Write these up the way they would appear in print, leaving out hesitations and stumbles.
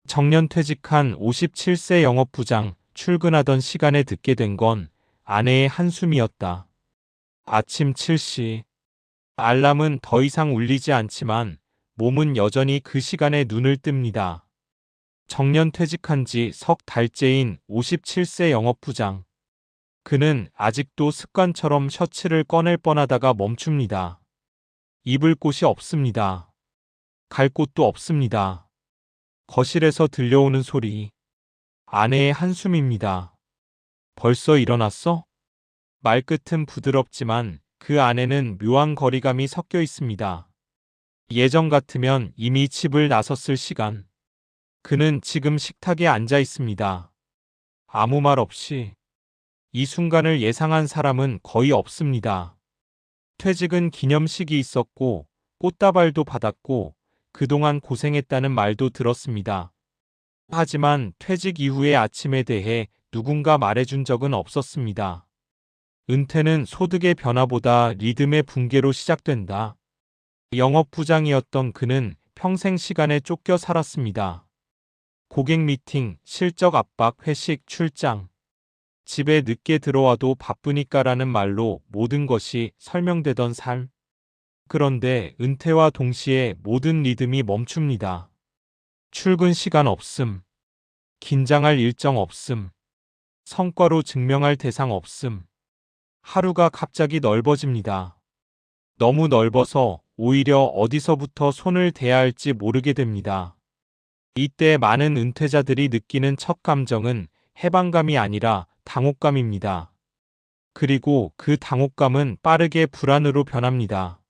정년 퇴직한 57세 영업부장, 출근하던 시간에 듣게 된 건 아내의 한숨이었다. 아침 7시. 알람은 더 이상 울리지 않지만 몸은 여전히 그 시간에 눈을 뜹니다. 정년 퇴직한 지 석 달째인 57세 영업부장. 그는 아직도 습관처럼 셔츠를 꺼낼 뻔하다가 멈춥니다. 입을 곳이 없습니다. 갈 곳도 없습니다. 거실에서 들려오는 소리. 아내의 한숨입니다. 벌써 일어났어? 말끝은 부드럽지만 그 안에는 묘한 거리감이 섞여 있습니다. 예전 같으면 이미 집을 나섰을 시간. 그는 지금 식탁에 앉아 있습니다. 아무 말 없이. 이 순간을 예상한 사람은 거의 없습니다. 퇴직은 기념식이 있었고 꽃다발도 받았고 그동안 고생했다는 말도 들었습니다. 하지만 퇴직 이후의 아침에 대해 누군가 말해준 적은 없었습니다. 은퇴는 소득의 변화보다 리듬의 붕괴로 시작된다. 영업부장이었던 그는 평생 시간에 쫓겨 살았습니다. 고객 미팅, 실적 압박, 회식, 출장. 집에 늦게 들어와도 바쁘니까라는 말로 모든 것이 설명되던 삶. 그런데 은퇴와 동시에 모든 리듬이 멈춥니다. 출근 시간 없음. 긴장할 일정 없음. 성과로 증명할 대상 없음. 하루가 갑자기 넓어집니다. 너무 넓어서 오히려 어디서부터 손을 대야 할지 모르게 됩니다. 이때 많은 은퇴자들이 느끼는 첫 감정은 해방감이 아니라 당혹감입니다. 그리고 그 당혹감은 빠르게 불안으로 변합니다.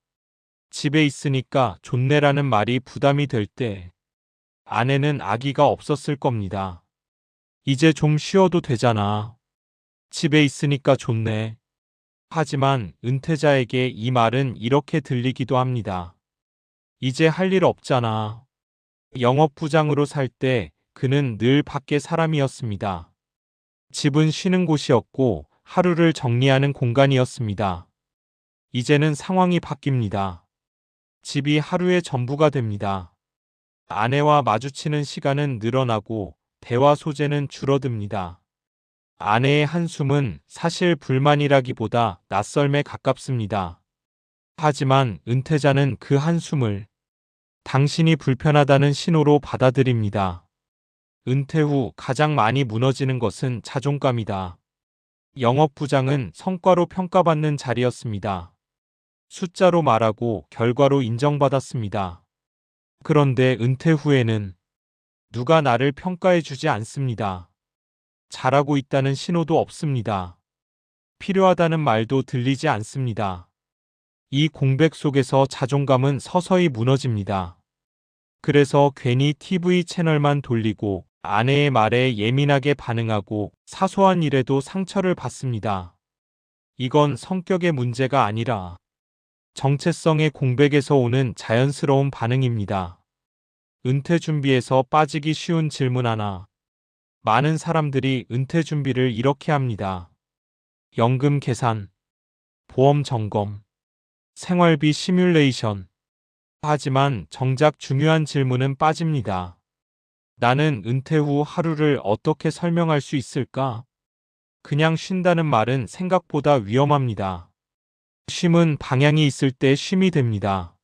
집에 있으니까 좋네라는 말이 부담이 될 때, 아내는 아기가 없었을 겁니다. 이제 좀 쉬어도 되잖아. 집에 있으니까 좋네. 하지만 은퇴자에게 이 말은 이렇게 들리기도 합니다. 이제 할 일 없잖아. 영업부장으로 살 때 그는 늘 밖에 사람이었습니다. 집은 쉬는 곳이었고 하루를 정리하는 공간이었습니다. 이제는 상황이 바뀝니다. 집이 하루의 전부가 됩니다. 아내와 마주치는 시간은 늘어나고 대화 소재는 줄어듭니다. 아내의 한숨은 사실 불만이라기보다 낯설매 가깝습니다. 하지만 은퇴자는 그 한숨을 당신이 불편하다는 신호로 받아들입니다. 은퇴 후 가장 많이 무너지는 것은 자존감이다. 영업부장은 성과로 평가받는 자리였습니다. 숫자로 말하고 결과로 인정받았습니다. 그런데 은퇴 후에는 누가 나를 평가해 주지 않습니다. 잘하고 있다는 신호도 없습니다. 필요하다는 말도 들리지 않습니다. 이 공백 속에서 자존감은 서서히 무너집니다. 그래서 괜히 TV 채널만 돌리고 아내의 말에 예민하게 반응하고 사소한 일에도 상처를 받습니다. 이건 성격의 문제가 아니라 정체성의 공백에서 오는 자연스러운 반응입니다. 은퇴 준비에서 빠지기 쉬운 질문 하나. 많은 사람들이 은퇴 준비를 이렇게 합니다. 연금 계산, 보험 점검, 생활비 시뮬레이션. 하지만 정작 중요한 질문은 빠집니다. 나는 은퇴 후 하루를 어떻게 설명할 수 있을까? 그냥 쉰다는 말은 생각보다 위험합니다. 쉼은 방향이 있을 때 쉼이 됩니다.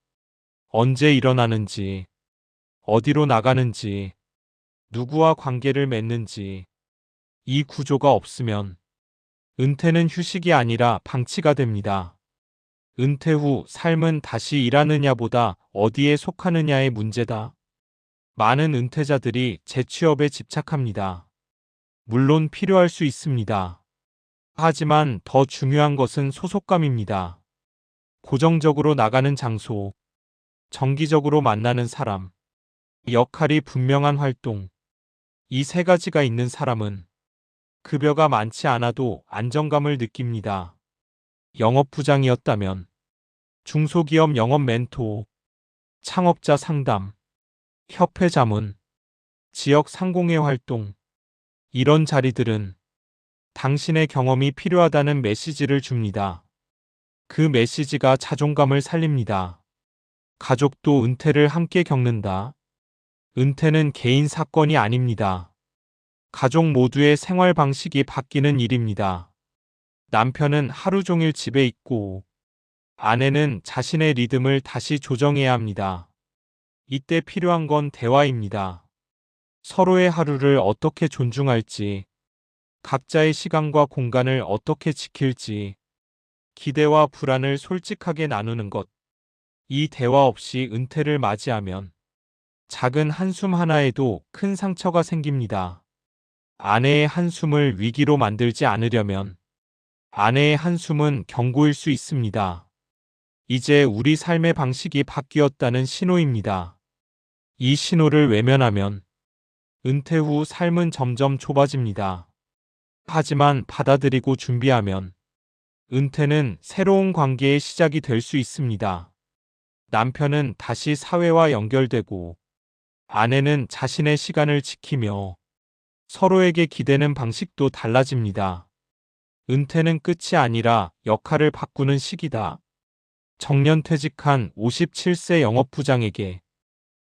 언제 일어나는지, 어디로 나가는지, 누구와 관계를 맺는지, 이 구조가 없으면 은퇴는 휴식이 아니라 방치가 됩니다. 은퇴 후 삶은 다시 일하느냐보다 어디에 속하느냐의 문제다. 많은 은퇴자들이 재취업에 집착합니다. 물론 필요할 수 있습니다. 하지만 더 중요한 것은 소속감입니다. 고정적으로 나가는 장소, 정기적으로 만나는 사람, 역할이 분명한 활동. 이 세 가지가 있는 사람은 급여가 많지 않아도 안정감을 느낍니다. 영업부장이었다면 중소기업 영업 멘토, 창업자 상담, 협회 자문, 지역 상공회 활동. 이런 자리들은 당신의 경험이 필요하다는 메시지를 줍니다. 그 메시지가 자존감을 살립니다. 가족도 은퇴를 함께 겪는다. 은퇴는 개인 사건이 아닙니다. 가족 모두의 생활 방식이 바뀌는 일입니다. 남편은 하루 종일 집에 있고 아내는 자신의 리듬을 다시 조정해야 합니다. 이때 필요한 건 대화입니다. 서로의 하루를 어떻게 존중할지, 각자의 시간과 공간을 어떻게 지킬지, 기대와 불안을 솔직하게 나누는 것. 이 대화 없이 은퇴를 맞이하면 작은 한숨 하나에도 큰 상처가 생깁니다. 아내의 한숨을 위기로 만들지 않으려면 아내의 한숨은 경고일 수 있습니다. 이제 우리 삶의 방식이 바뀌었다는 신호입니다. 이 신호를 외면하면 은퇴 후 삶은 점점 좁아집니다. 하지만 받아들이고 준비하면 은퇴는 새로운 관계의 시작이 될 수 있습니다. 남편은 다시 사회와 연결되고 아내는 자신의 시간을 지키며 서로에게 기대는 방식도 달라집니다. 은퇴는 끝이 아니라 역할을 바꾸는 시기다. 정년퇴직한 57세 영업부장에게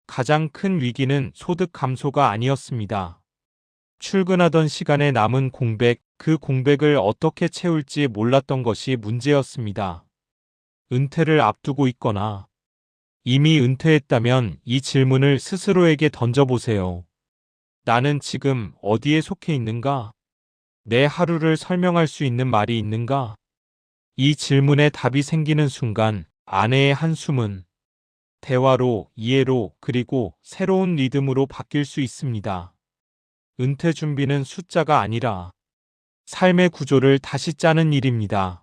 가장 큰 위기는 소득 감소가 아니었습니다. 출근하던 시간에 남은 공백, 그 공백을 어떻게 채울지 몰랐던 것이 문제였습니다. 은퇴를 앞두고 있거나 이미 은퇴했다면 이 질문을 스스로에게 던져보세요. 나는 지금 어디에 속해 있는가? 내 하루를 설명할 수 있는 말이 있는가? 이 질문에 답이 생기는 순간 아내의 한숨은 대화로, 이해로, 그리고 새로운 리듬으로 바뀔 수 있습니다. 은퇴 준비는 숫자가 아니라 삶의 구조를 다시 짜는 일입니다.